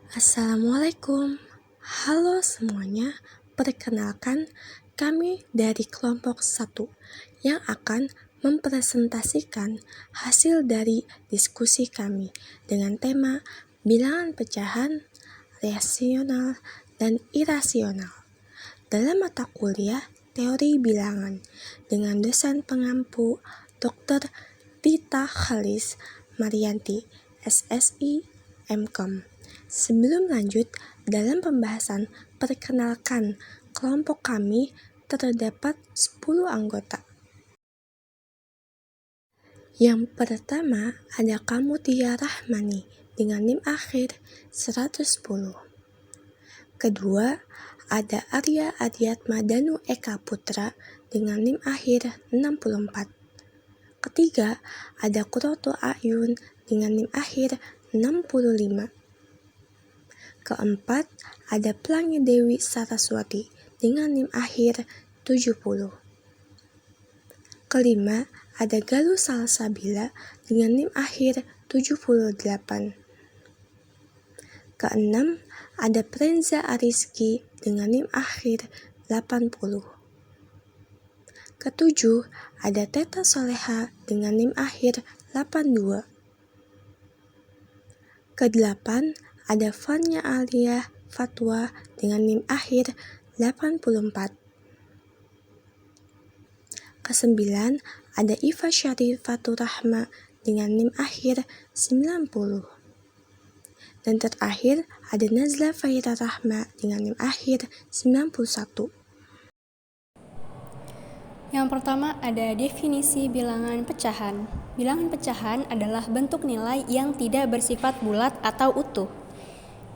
Assalamualaikum. Halo semuanya, perkenalkan kami dari kelompok 1 yang akan mempresentasikan hasil dari diskusi kami dengan tema bilangan pecahan, rasional, dan irasional dalam mata kuliah teori bilangan dengan dosen pengampu Dr. Tita Khalis Marianti, SSI, MKom. Sebelum lanjut dalam pembahasan, perkenalkan kelompok kami terdapat 10 anggota. Yang pertama ada Kamutia Rahmani dengan NIM akhir 110. Kedua ada Arya Adiatma Danu Eka Putra dengan NIM akhir 64. Ketiga ada Kuroto Ayun dengan NIM akhir 65. Keempat, ada Pelangi Dewi Saraswati dengan NIM akhir 70. Kelima, ada Galuh Salsabila dengan NIM akhir 78. Keenam, ada Prenza Ariski dengan NIM akhir 80. Ketujuh, ada Teta Soleha dengan NIM akhir 82. Kedelapan, ada Fanya Alia Fatwa dengan NIM akhir 84. Kesembilan, ada Iva Syarifatur Rahma dengan NIM akhir 90. Dan terakhir, ada Nazla Faira Rahma dengan NIM akhir 91. Yang pertama ada definisi bilangan pecahan. Bilangan pecahan adalah bentuk nilai yang tidak bersifat bulat atau utuh.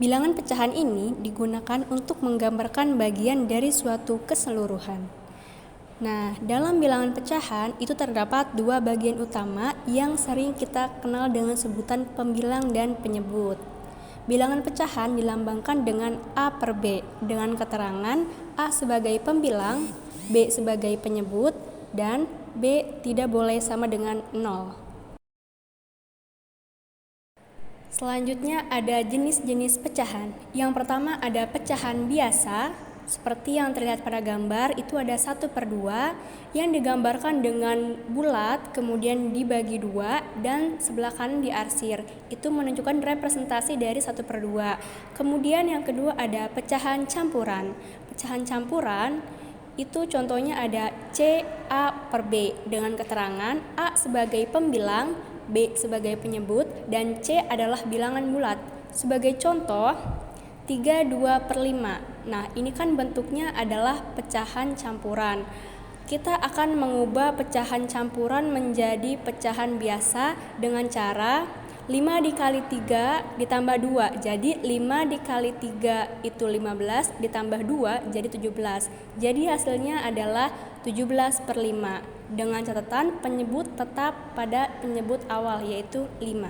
Bilangan pecahan ini digunakan untuk menggambarkan bagian dari suatu keseluruhan. Nah, dalam bilangan pecahan itu terdapat dua bagian utama yang sering kita kenal dengan sebutan pembilang dan penyebut. Bilangan pecahan dilambangkan dengan A per B dengan keterangan A sebagai pembilang, B sebagai penyebut, dan B tidak boleh sama dengan 0. Selanjutnya ada jenis-jenis pecahan. Yang pertama ada pecahan biasa, seperti yang terlihat pada gambar, itu ada 1/2 yang digambarkan dengan bulat, kemudian dibagi 2, dan sebelah kanan diarsir. Itu menunjukkan representasi dari 1/2. Kemudian yang kedua ada pecahan campuran. Pecahan campuran itu contohnya ada C, A per B dengan keterangan A sebagai pembilang, B sebagai penyebut, dan C adalah bilangan bulat. Sebagai contoh, 3/2/5. Nah, ini kan bentuknya adalah pecahan campuran. Kita akan mengubah pecahan campuran menjadi pecahan biasa dengan cara 5 dikali 3 ditambah 2. Jadi 5 dikali 3 itu 15 ditambah 2 jadi 17. Jadi hasilnya adalah 17/5. Dengan catatan penyebut tetap pada penyebut awal yaitu 5.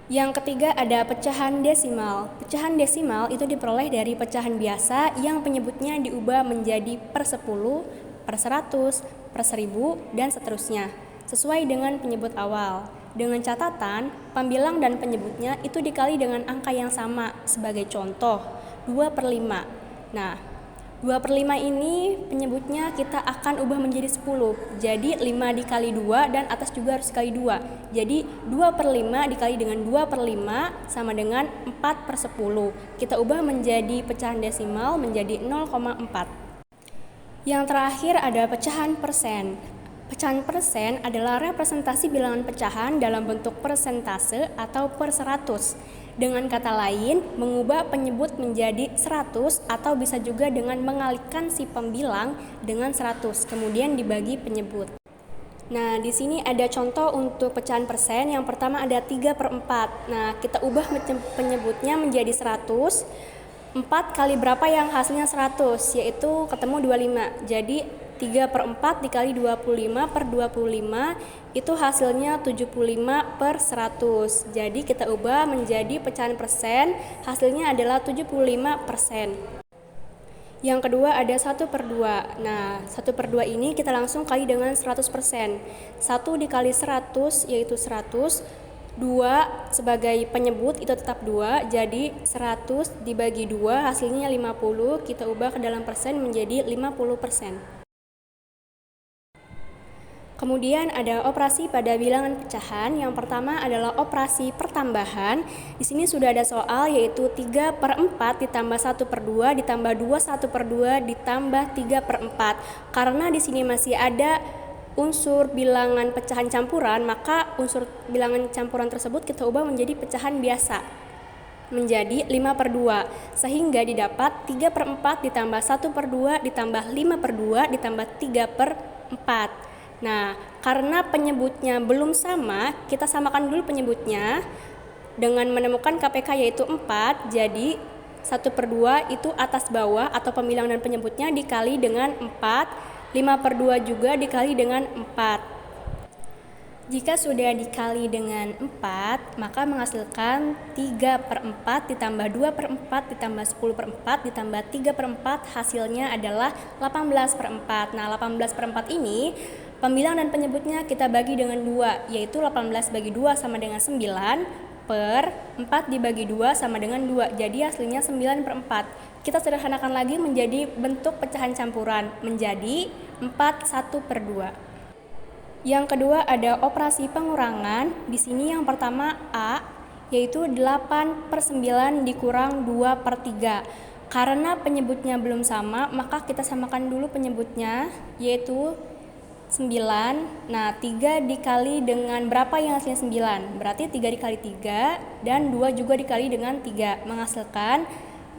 Yang ketiga ada pecahan desimal. Pecahan desimal itu diperoleh dari pecahan biasa yang penyebutnya diubah menjadi per 10, per 100, per 1000, dan seterusnya, sesuai dengan penyebut awal. Dengan catatan, pembilang dan penyebutnya itu dikali dengan angka yang sama. Sebagai contoh, 2/5. Nah, 2/5 ini penyebutnya kita akan ubah menjadi 10. Jadi 5 dikali 2 dan atas juga harus dikali 2. Jadi 2/5 dikali dengan 2/5 sama dengan 4/10. Kita ubah menjadi pecahan desimal menjadi 0,4. Yang terakhir ada pecahan persen. Pecahan persen adalah representasi bilangan pecahan dalam bentuk persentase atau per 100. Dengan kata lain, mengubah penyebut menjadi 100 atau bisa juga dengan mengalihkan si pembilang dengan 100, kemudian dibagi penyebut. Nah, di sini ada contoh untuk pecahan persen. Yang pertama ada 3/4. Nah, kita ubah penyebutnya menjadi 100. 4 kali berapa yang hasilnya 100, yaitu ketemu 25. Jadi 3/4 dikali 25/25 itu hasilnya 75/100. Jadi kita ubah menjadi pecahan persen, hasilnya adalah 75%. Yang kedua ada 1/2. Nah, 1/2 ini kita langsung kali dengan 100%. 1 dikali 100 yaitu 100. 2 sebagai penyebut itu tetap 2, jadi 100 dibagi 2 hasilnya 50, kita ubah ke dalam persen menjadi 50%. Kemudian ada operasi pada bilangan pecahan. Yang pertama adalah operasi pertambahan. Di sini sudah ada soal yaitu 3/4 ditambah 1/2 ditambah 2 1/2 ditambah 3/4. Karena di sini masih ada unsur bilangan pecahan campuran, maka unsur bilangan campuran tersebut kita ubah menjadi pecahan biasa menjadi 5/2, sehingga didapat 3/4 ditambah 1/2 ditambah 5/2 ditambah 3/4. Nah, karena penyebutnya belum sama, kita samakan dulu penyebutnya dengan menemukan KPK yaitu 4, jadi 1/2 itu atas bawah atau pembilang dan penyebutnya dikali dengan 4, 5/2 juga dikali dengan 4. Jika sudah dikali dengan 4, maka menghasilkan 3/4 ditambah 2/4 ditambah 10/4 ditambah 3/4 hasilnya adalah 18/4. Nah, 18/4 ini pembilang dan penyebutnya kita bagi dengan 2, yaitu 18 bagi 2 sama dengan 9, per 4 dibagi 2 sama dengan 2, jadi hasilnya 9/4. Kita sederhanakan lagi menjadi bentuk pecahan campuran, menjadi 4 1/2. Yang kedua ada operasi pengurangan. Di sini yang pertama A, yaitu 8/9 dikurang 2/3. Karena penyebutnya belum sama, maka kita samakan dulu penyebutnya, yaitu 9. Nah, 3 dikali dengan berapa yang hasilnya 9? Berarti 3 dikali 3 dan 2 juga dikali dengan 3 menghasilkan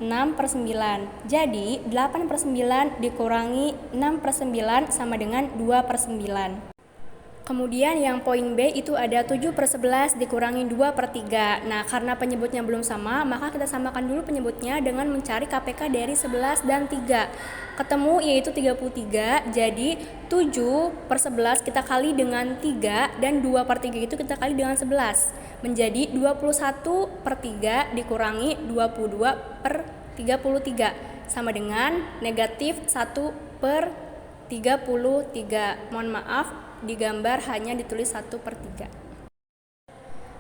6/9. Jadi 8/9 dikurangi 6/9 sama dengan 2/9. Kemudian yang poin B itu ada 7/11 dikurangi 2/3. Nah, karena penyebutnya belum sama, maka kita samakan dulu penyebutnya dengan mencari KPK dari 11 dan 3. Ketemu yaitu 33, jadi 7/11 kita kali dengan 3 dan 2/3 itu kita kali dengan 11. Menjadi 21/3 dikurangi 22/33 sama dengan negatif 1/33. Mohon maaf, digambar hanya ditulis 1/3.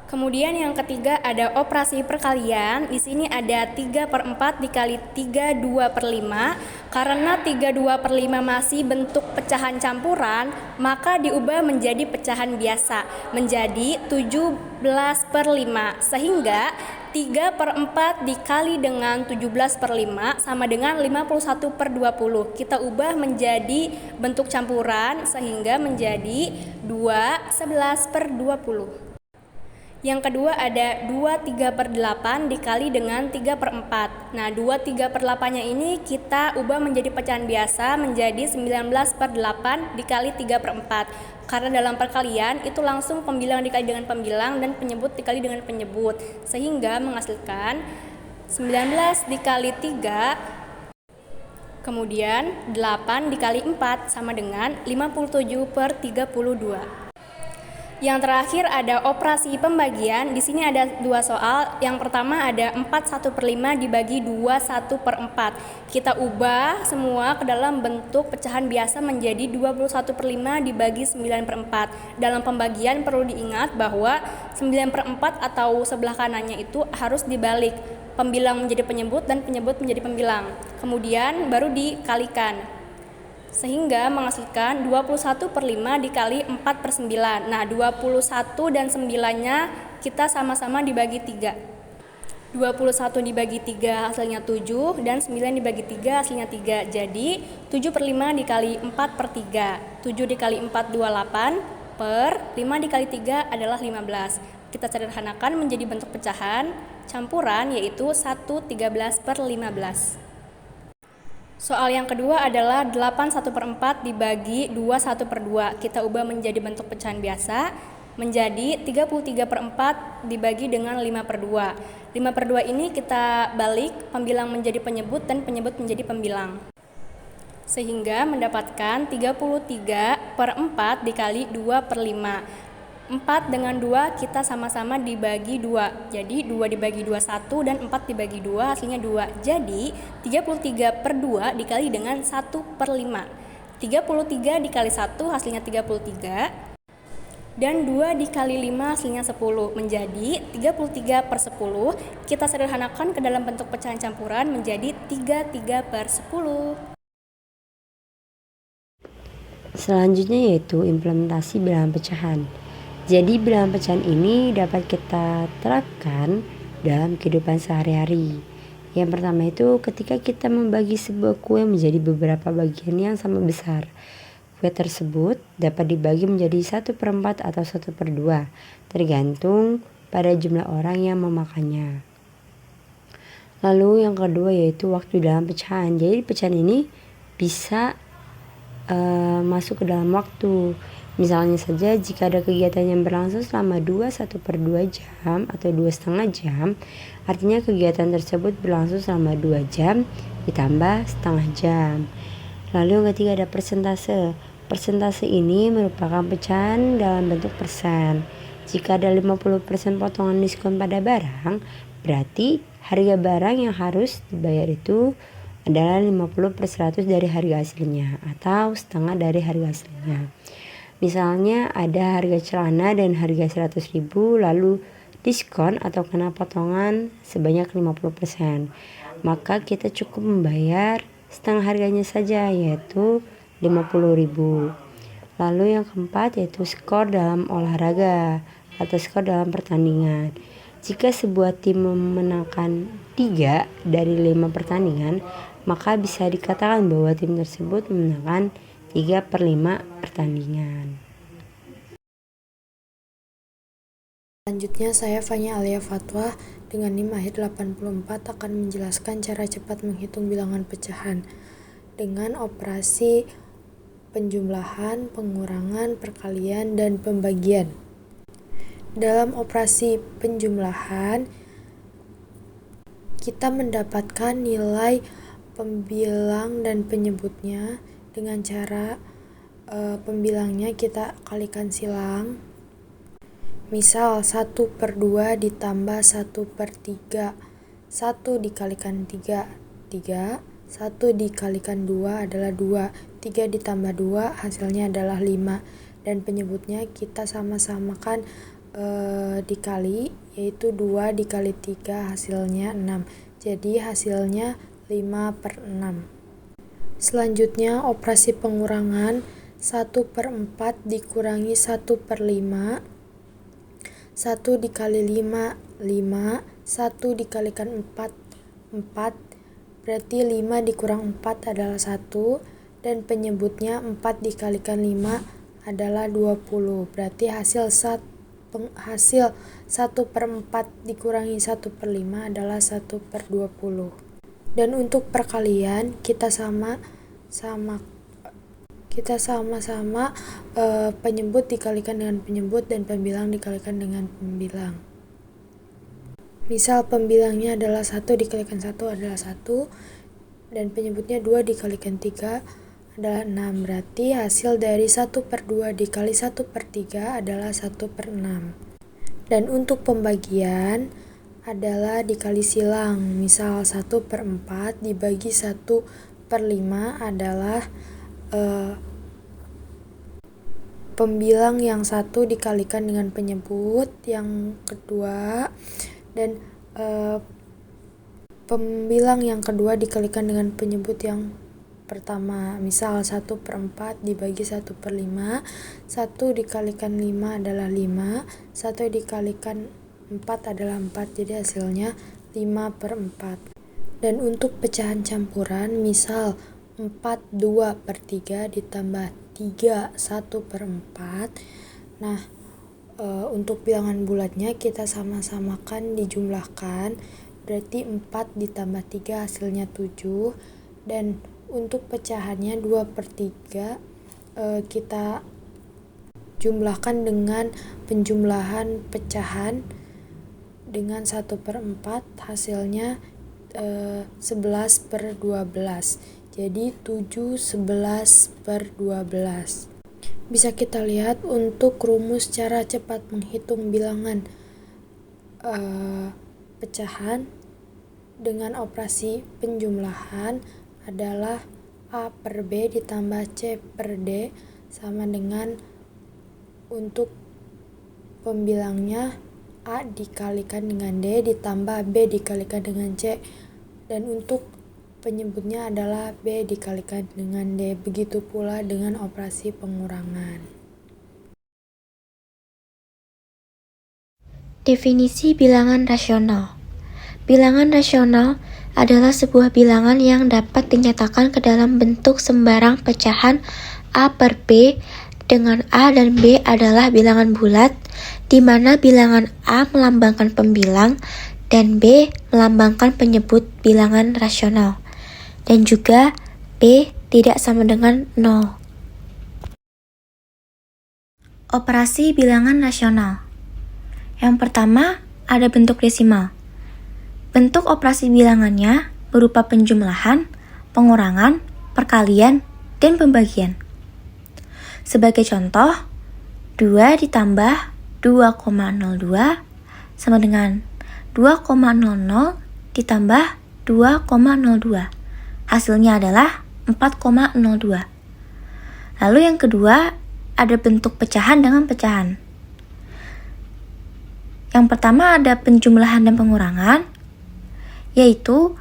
Kemudian yang ketiga ada operasi perkalian. Di sini ada 3/4 dikali 3 2/5. Karena 3 2/5 masih bentuk pecahan campuran, maka diubah menjadi pecahan biasa menjadi 17/5. Sehingga 3/4 dikali dengan 17/5 sama dengan 51/20. Kita ubah menjadi bentuk campuran sehingga menjadi 2 11/20. Yang kedua ada 2 3/8 dikali dengan 3/4. Nah, 2 3/8-nya ini kita ubah menjadi pecahan biasa menjadi 19/8 dikali 3/4. Karena dalam perkalian itu langsung pembilang dikali dengan pembilang dan penyebut dikali dengan penyebut, sehingga menghasilkan 19 dikali 3, kemudian 8 dikali 4 sama dengan 57/32. Yang terakhir ada operasi pembagian. Di sini ada 2 soal. Yang pertama ada 4 1/5 dibagi 2 1/4. Kita ubah semua ke dalam bentuk pecahan biasa menjadi 21/5 dibagi 9/4. Dalam pembagian perlu diingat bahwa 9/4 atau sebelah kanannya itu harus dibalik. Pembilang menjadi penyebut dan penyebut menjadi pembilang. Kemudian baru dikalikan. Sehingga menghasilkan 21/5 dikali 4/9. Nah, 21 dan 9-nya kita sama-sama dibagi 3. 21 dibagi 3 hasilnya 7 dan 9 dibagi 3 hasilnya 3. Jadi 7/5 dikali 4/3. 7 dikali 4 28 per 5 dikali 3 adalah 15. Kita sederhanakan menjadi bentuk pecahan campuran yaitu 1 13/15. Soal yang kedua adalah 8 1/4 dibagi 2 1/2. Kita ubah menjadi bentuk pecahan biasa menjadi 33/4 dibagi dengan 5/2. 5/2 ini kita balik, pembilang menjadi penyebut dan penyebut menjadi pembilang. Sehingga mendapatkan 33/4 dikali 2/5. 4 dengan 2 kita sama-sama dibagi 2. Jadi 2 dibagi 2 1 dan 4 dibagi 2 hasilnya 2. Jadi 33/2 dikali dengan 1/5. 33 dikali 1 hasilnya 33. Dan 2 dikali 5 hasilnya 10 menjadi 33/10. Kita sederhanakan ke dalam bentuk pecahan campuran menjadi 33/10. Selanjutnya yaitu implementasi bilangan pecahan. Jadi bilangan pecahan ini dapat kita terapkan dalam kehidupan sehari-hari. Yang pertama itu ketika kita membagi sebuah kue menjadi beberapa bagian yang sama besar. Kue tersebut dapat dibagi menjadi 1/4 atau 1/2, tergantung pada jumlah orang yang memakannya. Lalu yang kedua yaitu waktu dalam pecahan. Jadi pecahan ini bisa masuk ke dalam waktu. Misalnya saja jika ada kegiatan yang berlangsung selama 1/2 jam atau 2,5 jam, artinya kegiatan tersebut berlangsung selama 2 jam ditambah setengah jam. Lalu yang ketiga ada persentase. Persentase ini merupakan pecahan dalam bentuk persen. Jika ada 50% potongan diskon pada barang, berarti harga barang yang harus dibayar itu adalah 50/100 dari harga aslinya atau setengah dari harga aslinya. Misalnya ada harga celana dan harga 100.000 lalu diskon atau kena potongan sebanyak 50%. Maka kita cukup membayar setengah harganya saja yaitu 50.000. Lalu yang keempat yaitu skor dalam olahraga atau skor dalam pertandingan. Jika sebuah tim memenangkan 3 dari 5 pertandingan, maka bisa dikatakan bahwa tim tersebut memenangkan 3/5 pertandingan. Selanjutnya saya Fanya Alia Fatwa dengan NIM akhir 84 akan menjelaskan cara cepat menghitung bilangan pecahan dengan operasi penjumlahan, pengurangan, perkalian, dan pembagian. Dalam operasi penjumlahan, kita mendapatkan nilai pembilang dan penyebutnya dengan cara pembilangnya kita kalikan silang. Misal 1/2 ditambah 1/3. 1 dikalikan 3, 3. 1 dikalikan 2 adalah 2. 3 ditambah 2 hasilnya adalah 5. Dan penyebutnya kita sama-samakan dikali, yaitu 2 dikali 3 hasilnya 6. Jadi hasilnya 5/6. Selanjutnya operasi pengurangan. 1/4 dikurangi 1/5. 1 dikali 5, 5. 1 dikalikan 4, 4. Berarti 5 dikurang 4 adalah 1. Dan penyebutnya 4 dikalikan 5 adalah 20. Berarti hasil 1/4 dikurangi 1/5 adalah 1/20. Dan untuk perkalian kita sama-sama penyebut dikalikan dengan penyebut dan pembilang dikalikan dengan pembilang. Misal pembilangnya adalah 1 dikalikan 1 adalah 1 dan penyebutnya 2 dikalikan 3 adalah 6. Berarti hasil dari 1/2 dikali 1/3 adalah 1/6. Dan untuk pembagian adalah dikali silang. Misal 1/4 dibagi 1/5 adalah pembilang yang 1 dikalikan dengan penyebut yang kedua dan pembilang yang kedua dikalikan dengan penyebut yang pertama. Misal 1/4 dibagi 1/5, 1 dikalikan 5 adalah 5, 1 dikalikan 4 adalah 4, jadi hasilnya 5/4. Dan untuk pecahan campuran, misal 4 2/3 ditambah 3 1/4. Nah, untuk bilangan bulatnya kita sama-samakan dijumlahkan, berarti 4 ditambah 3 hasilnya 7. Dan untuk pecahannya 2/3 kita jumlahkan dengan penjumlahan pecahan dengan 1/4 hasilnya 11/12. Jadi 7 11/12. Bisa kita lihat untuk rumus cara cepat menghitung bilangan pecahan dengan operasi penjumlahan adalah A/B ditambah C/D sama dengan untuk pembilangnya A dikalikan dengan D ditambah B dikalikan dengan C, dan untuk penyebutnya adalah B dikalikan dengan D. Begitu pula dengan operasi pengurangan. Definisi bilangan rasional. Bilangan rasional adalah sebuah bilangan yang dapat dinyatakan ke dalam bentuk sembarang pecahan A per B, dengan A dan B adalah bilangan bulat, di mana bilangan A melambangkan pembilang dan B melambangkan penyebut bilangan rasional, dan juga B tidak sama dengan 0. Operasi bilangan rasional. Yang pertama, ada bentuk desimal. Bentuk operasi bilangannya berupa penjumlahan, pengurangan, perkalian, dan pembagian. Sebagai contoh, 2 ditambah 2,02 sama dengan 2,00 ditambah 2,02. Hasilnya adalah 4,02. Lalu yang kedua, ada bentuk pecahan dengan pecahan. Yang pertama ada penjumlahan dan pengurangan, yaitu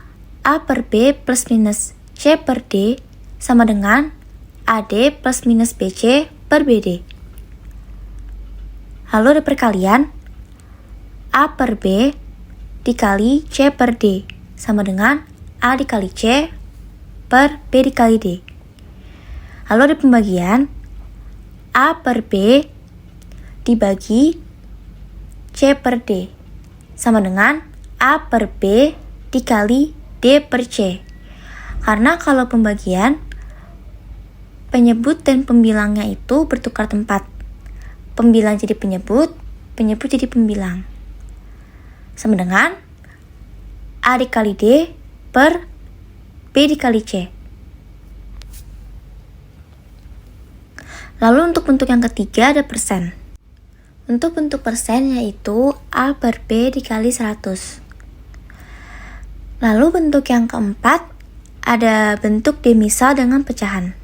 A per B plus minus C per D sama dengan AD plus minus BC per BD. Lalu ada perkalian, A per B dikali C per D sama dengan A dikali C per B dikali D. Lalu ada pembagian, A per B dibagi C per D sama dengan A per B dikali D per C. Karena kalau pembagian, penyebut dan pembilangnya itu bertukar tempat. Pembilang jadi penyebut jadi pembilang. Sama dengan A dikali D per B dikali C. Lalu untuk bentuk yang ketiga ada persen. Untuk bentuk persen yaitu A per B dikali 100. Lalu bentuk yang keempat ada bentuk demisal dengan pecahan.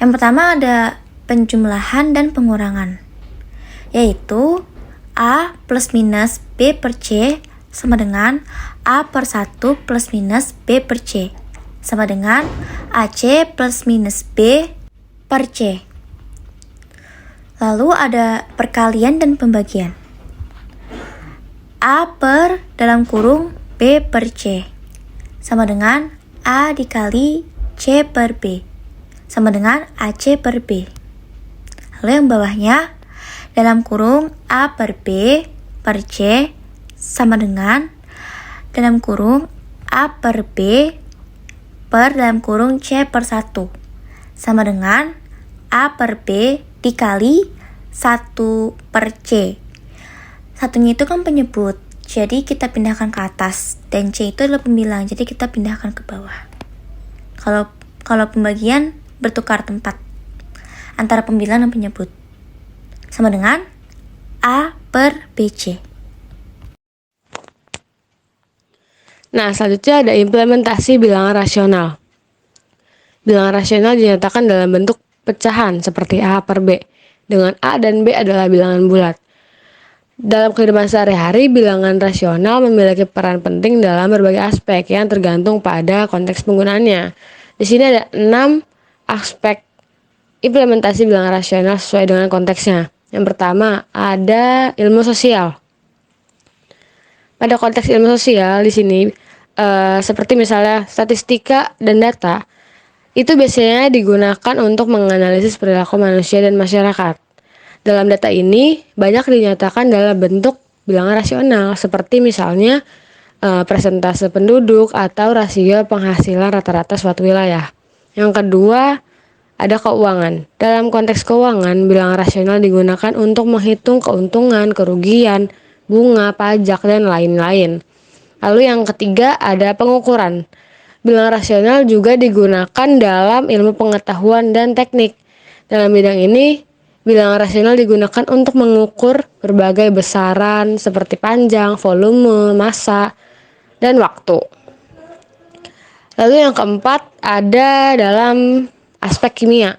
Yang pertama ada penjumlahan dan pengurangan, yaitu A plus minus B per C sama dengan A per 1 plus minus B per C sama dengan AC plus minus B per C. Lalu ada perkalian dan pembagian. A per dalam kurung B per C sama dengan A dikali C per B sama dengan AC per B. Lalu yang bawahnya dalam kurung A per B per C sama dengan dalam kurung A per B per dalam kurung C per 1 sama dengan A per B dikali 1 per C. Satunya itu kan penyebut, jadi kita pindahkan ke atas, dan C itu adalah pembilang, jadi kita pindahkan ke bawah. Kalau pembagian bertukar tempat antara pembilang dan penyebut, sama dengan A per BC. Nah, selanjutnya ada implementasi bilangan rasional. Bilangan rasional dinyatakan dalam bentuk pecahan seperti A per B, dengan A dan B adalah bilangan bulat. Dalam kehidupan sehari-hari, bilangan rasional memiliki peran penting dalam berbagai aspek yang tergantung pada konteks penggunaannya. Di sini ada 6 aspek implementasi bilangan rasional sesuai dengan konteksnya. Yang pertama, ada ilmu sosial. Pada konteks ilmu sosial di sini seperti misalnya statistika dan data, itu biasanya digunakan untuk menganalisis perilaku manusia dan masyarakat. Dalam data ini banyak dinyatakan dalam bentuk bilangan rasional, seperti misalnya persentase penduduk atau rasio penghasilan rata-rata suatu wilayah. Yang kedua, ada keuangan. Dalam konteks keuangan, bilangan rasional digunakan untuk menghitung keuntungan, kerugian, bunga, pajak, dan lain-lain. Lalu yang ketiga, ada pengukuran. Bilangan rasional juga digunakan dalam ilmu pengetahuan dan teknik. Dalam bidang ini, bilangan rasional digunakan untuk mengukur berbagai besaran seperti panjang, volume, massa, dan waktu. Lalu yang keempat ada dalam aspek kimia.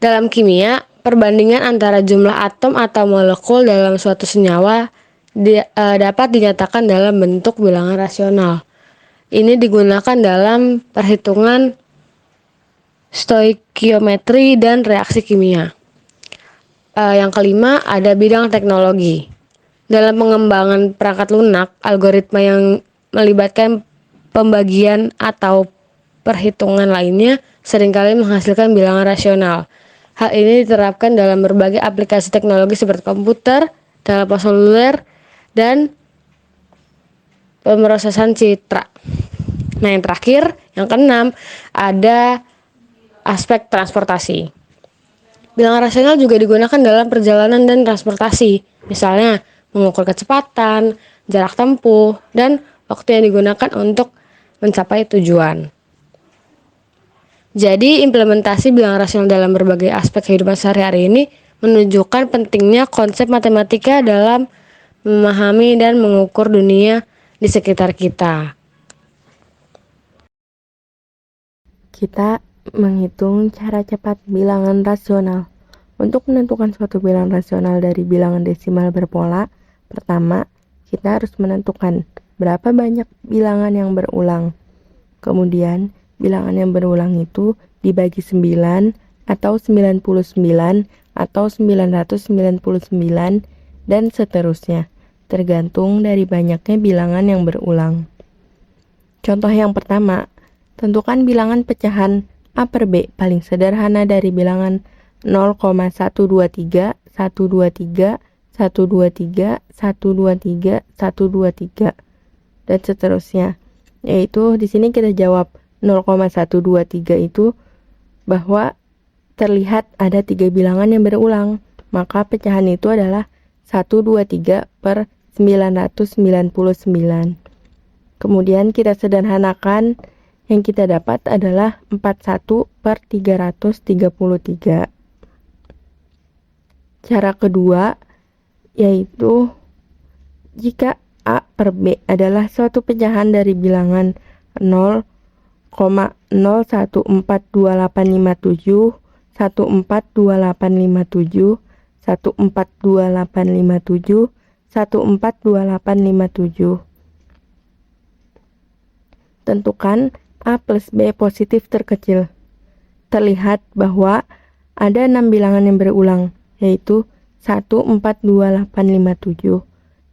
Dalam kimia, perbandingan antara jumlah atom atau molekul dalam suatu senyawa dapat dinyatakan dalam bentuk bilangan rasional. Ini digunakan dalam perhitungan stoikiometri dan reaksi kimia. Yang kelima, ada bidang teknologi. Dalam pengembangan perangkat lunak, algoritma yang melibatkan pembagian atau perhitungan lainnya seringkali menghasilkan bilangan rasional. Hal ini diterapkan dalam berbagai aplikasi teknologi seperti komputer, telepon seluler, dan pemrosesan citra. Nah, yang terakhir, yang keenam, ada aspek transportasi. Bilangan rasional juga digunakan dalam perjalanan dan transportasi. Misalnya, mengukur kecepatan, jarak tempuh, dan waktu yang digunakan untuk mencapai tujuan. Jadi, implementasi bilangan rasional dalam berbagai aspek kehidupan sehari-hari ini menunjukkan pentingnya konsep matematika dalam memahami dan mengukur dunia di sekitar kita. Kita menghitung cara cepat bilangan rasional. Untuk menentukan suatu bilangan rasional dari bilangan desimal berpola, pertama, kita harus menentukan berapa banyak bilangan yang berulang. Kemudian, bilangan yang berulang itu dibagi 9 atau 99 atau 999 dan seterusnya, tergantung dari banyaknya bilangan yang berulang. Contoh yang pertama, tentukan bilangan pecahan A per B paling sederhana dari bilangan 0,123, 123, 123, 123, 123, dan seterusnya. Yaitu di sini kita jawab 0,123 itu bahwa terlihat ada 3 bilangan yang berulang. Maka pecahan itu adalah 123 per 999. Kemudian kita sederhanakan, yang kita dapat adalah 41 per 333. Cara kedua yaitu jika A per B adalah suatu pecahan dari bilangan 0,014857, 142857, 142857, 142857. Tentukan A plus B positif terkecil. Terlihat bahwa ada 6 bilangan yang berulang, yaitu 142857.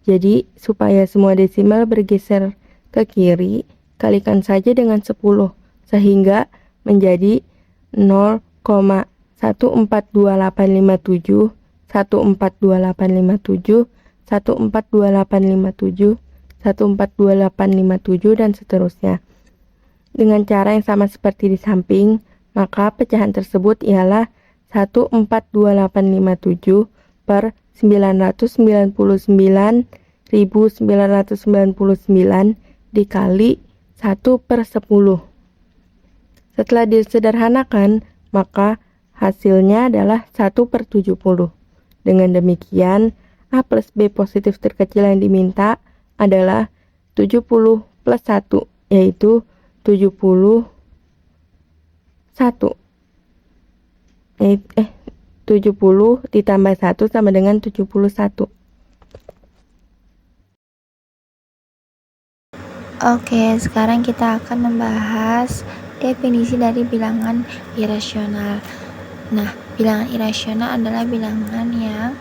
Jadi, supaya semua desimal bergeser ke kiri, kalikan saja dengan 10, sehingga menjadi 0,14287, 1422857, 1422857, 1422857, dan seterusnya. Dengan cara yang sama seperti di samping, maka pecahan tersebut ialah 1422857 per 999.999 dikali 1 per 10. Setelah disederhanakan, maka hasilnya adalah 1 per 70. Dengan demikian, A plus B positif terkecil yang diminta adalah 70 plus 1, yaitu 71. 70 ditambah 1 sama dengan 71. Oke, sekarang kita akan membahas definisi dari bilangan irasional. Nah, bilangan irasional adalah bilangan yang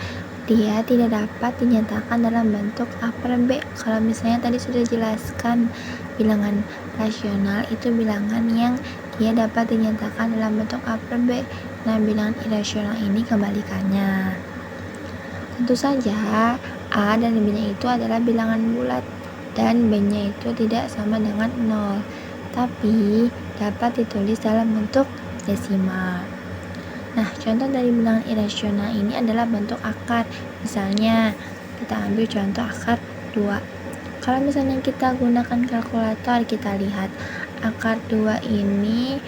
dia tidak dapat dinyatakan dalam bentuk A per B. Kalau misalnya tadi sudah jelaskan, bilangan rasional itu bilangan yang dia dapat dinyatakan dalam bentuk A per B. Nah, bilangan irasional ini kebalikannya. Tentu saja A dan B-nya itu adalah bilangan bulat dan B-nya itu tidak sama dengan 0, tapi dapat ditulis dalam bentuk desimal. Nah, contoh dari bilangan irasional ini adalah bentuk akar. Misalnya, kita ambil contoh akar 2. Kalau misalnya kita gunakan kalkulator, kita lihat akar 2 ini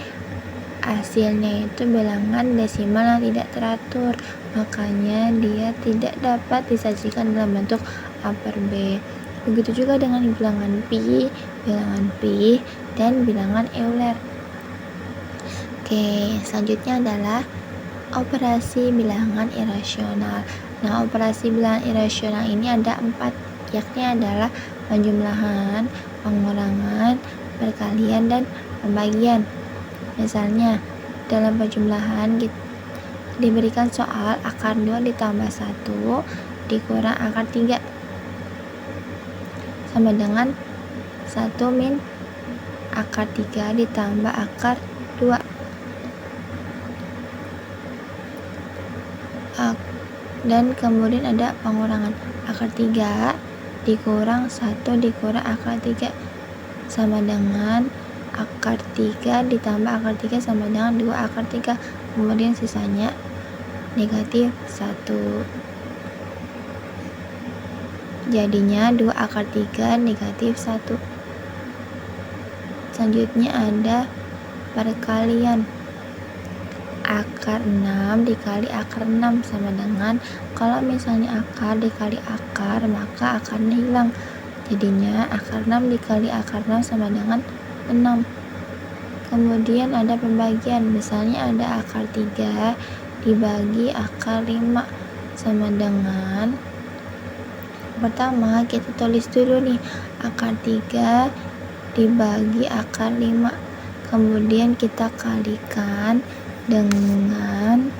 hasilnya itu bilangan desimal yang tidak teratur, makanya dia tidak dapat disajikan dalam bentuk A per B. Begitu juga dengan bilangan pi, dan bilangan Euler. Oke, selanjutnya adalah operasi bilangan irasional. Nah, operasi bilangan irasional ini ada 4, yakni adalah penjumlahan, pengurangan, perkalian, dan pembagian. Misalnya, dalam penjumlahan diberikan soal akar 2 ditambah 1 dikurang akar 3 sama dengan 1 min akar 3 ditambah akar 2. Dan kemudian ada pengurangan, akar 3 dikurang 1 dikurang akar 3 sama dengan akar 3 ditambah akar 3 sama dengan 2 akar 3. Kemudian sisanya negatif 1. Jadinya 2 akar 3 negatif 1. Selanjutnya ada perkalian. Akar 6 dikali akar 6 sama dengan, kalau misalnya akar dikali akar maka akarnya hilang. Jadinya akar 6 dikali akar 6 sama dengan 6. Kemudian ada pembagian, misalnya ada akar 3 dibagi akar 5 sama dengan, pertama kita tulis dulu nih, akar 3 dibagi akar 5, kemudian kita kalikan dengan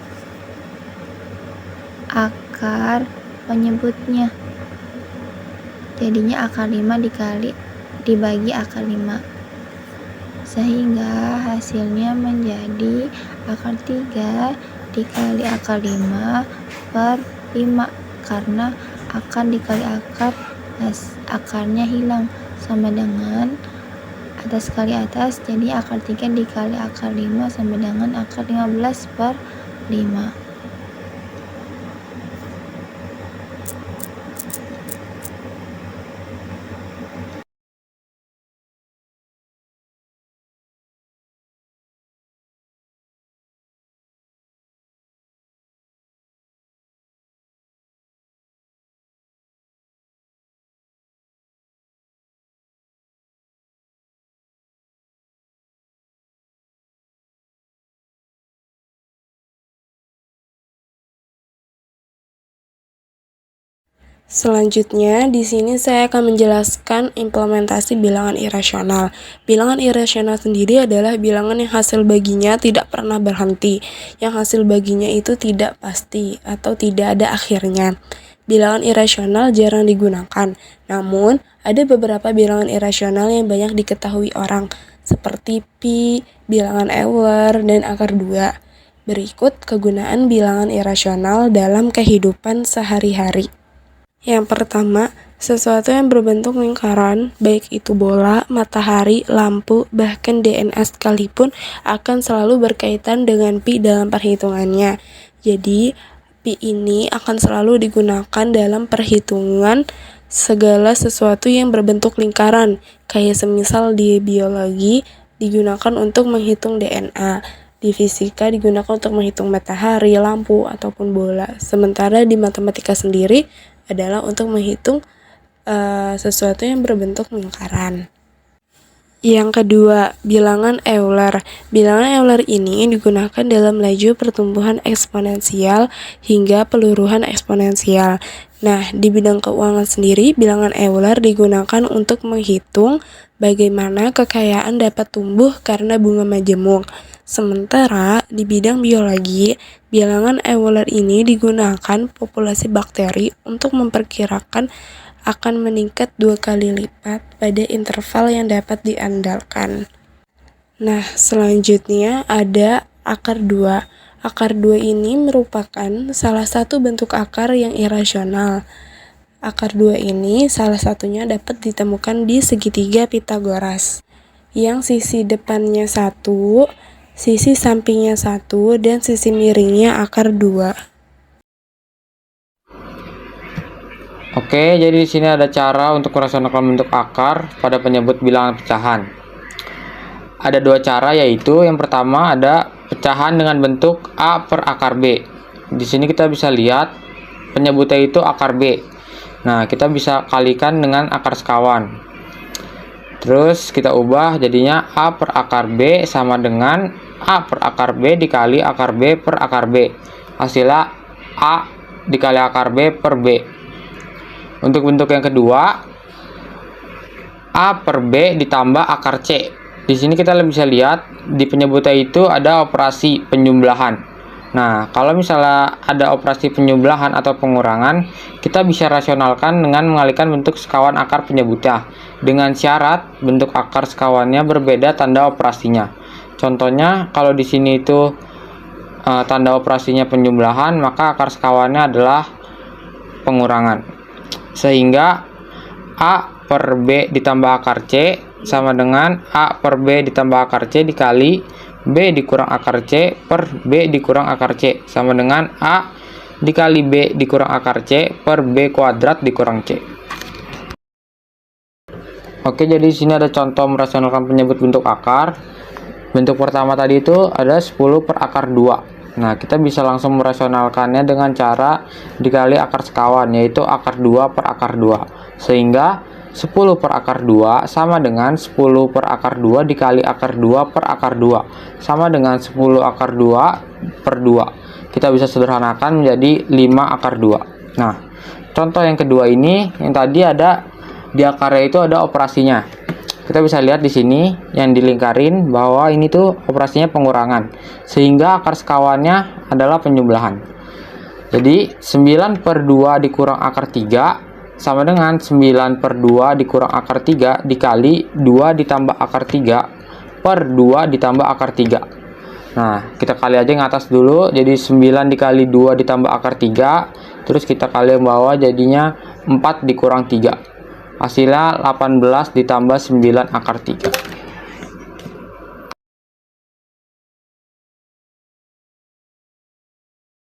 akar penyebutnya. Jadinya akar 5 dibagi akar 5, sehingga hasilnya menjadi akar 3 dikali akar 5 per 5, karena akar dikali akar akarnya hilang sama dengan atas kali atas, jadi akar 3 dikali akar 5 sama dengan akar 15 per 5. Selanjutnya, di sini saya akan menjelaskan implementasi bilangan irasional. Bilangan irasional sendiri adalah bilangan yang hasil baginya tidak pernah berhenti, yang hasil baginya itu tidak pasti atau tidak ada akhirnya. Bilangan irasional jarang digunakan, namun ada beberapa bilangan irasional yang banyak diketahui orang, seperti pi, bilangan Euler, dan akar 2. Berikut kegunaan bilangan irasional dalam kehidupan sehari-hari. Yang pertama, sesuatu yang berbentuk lingkaran, baik itu bola, matahari, lampu, bahkan DNA sekalipun, akan selalu berkaitan dengan pi dalam perhitungannya. Jadi, pi ini akan selalu digunakan dalam perhitungan segala sesuatu yang berbentuk lingkaran, kayak semisal di biologi digunakan untuk menghitung DNA, di fisika digunakan untuk menghitung matahari, lampu, ataupun bola. Sementara di matematika sendiri adalah untuk menghitung sesuatu yang berbentuk lingkaran. Yang kedua, bilangan Euler. Bilangan Euler ini digunakan dalam laju pertumbuhan eksponensial hingga peluruhan eksponensial. Nah, di bidang keuangan sendiri, bilangan Euler digunakan untuk menghitung bagaimana kekayaan dapat tumbuh karena bunga majemuk. Sementara di bidang biologi, bilangan Euler ini digunakan populasi bakteri untuk memperkirakan akan meningkat 2 kali lipat pada interval yang dapat diandalkan. Nah, selanjutnya ada akar 2. Akar 2 ini merupakan salah satu bentuk akar yang irasional. Akar 2 ini salah satunya dapat ditemukan di segitiga Pythagoras, yang sisi depannya 1, sisi sampingnya 1, dan sisi miringnya akar 2. Oke, jadi di sini ada cara untuk merasionalkan bentuk akar pada penyebut bilangan pecahan. Ada 2 cara, yaitu yang pertama ada pecahan dengan bentuk A per akar B. Di sini kita bisa lihat penyebutnya itu akar B. Nah, kita bisa kalikan dengan akar sekawan. Terus kita ubah jadinya A per akar B sama dengan A per akar B dikali akar B per akar B. Hasilnya A dikali akar B per B. Untuk bentuk yang kedua, A per B ditambah akar C. Di sini kita bisa lihat di penyebutnya itu ada operasi penjumlahan. Nah, kalau misalnya ada operasi penjumlahan atau pengurangan, kita bisa rasionalkan dengan mengalihkan bentuk sekawan akar penyebutnya dengan syarat bentuk akar sekawannya berbeda tanda operasinya. Contohnya, kalau di sini itu tanda operasinya penjumlahan, maka akar sekawannya adalah pengurangan. Sehingga A per B ditambah akar C sama dengan A per B ditambah akar C dikali B dikurang akar C per B dikurang akar C sama dengan A dikali B dikurang akar C per B kuadrat dikurang C. Oke, jadi di sini ada contoh merasionalkan penyebut bentuk akar. Bentuk pertama tadi itu ada 10 per akar 2. Nah, kita bisa langsung merasionalkannya dengan cara dikali akar sekawan, yaitu akar 2 per akar 2. Sehingga 10 per akar 2 sama dengan 10 per akar 2 dikali akar 2 per akar 2 sama dengan 10 akar 2 per 2. Kita bisa sederhanakan menjadi 5 akar 2. Nah, contoh yang kedua ini, yang tadi ada di akarnya itu ada operasinya. Kita bisa lihat di sini yang dilingkarin bahwa ini tuh operasinya pengurangan. Sehingga akar sekawannya adalah penjumlahan. Jadi 9 per 2 dikurang akar 3 sama dengan 9 per 2 dikurang akar 3 dikali 2 ditambah akar 3 per 2 ditambah akar 3. Nah, kita kali aja yang atas dulu. Jadi 9 dikali 2 ditambah akar 3. Terus kita kali yang bawah jadinya 4 dikurang 3. Hasilnya 18 ditambah 9 akar 3.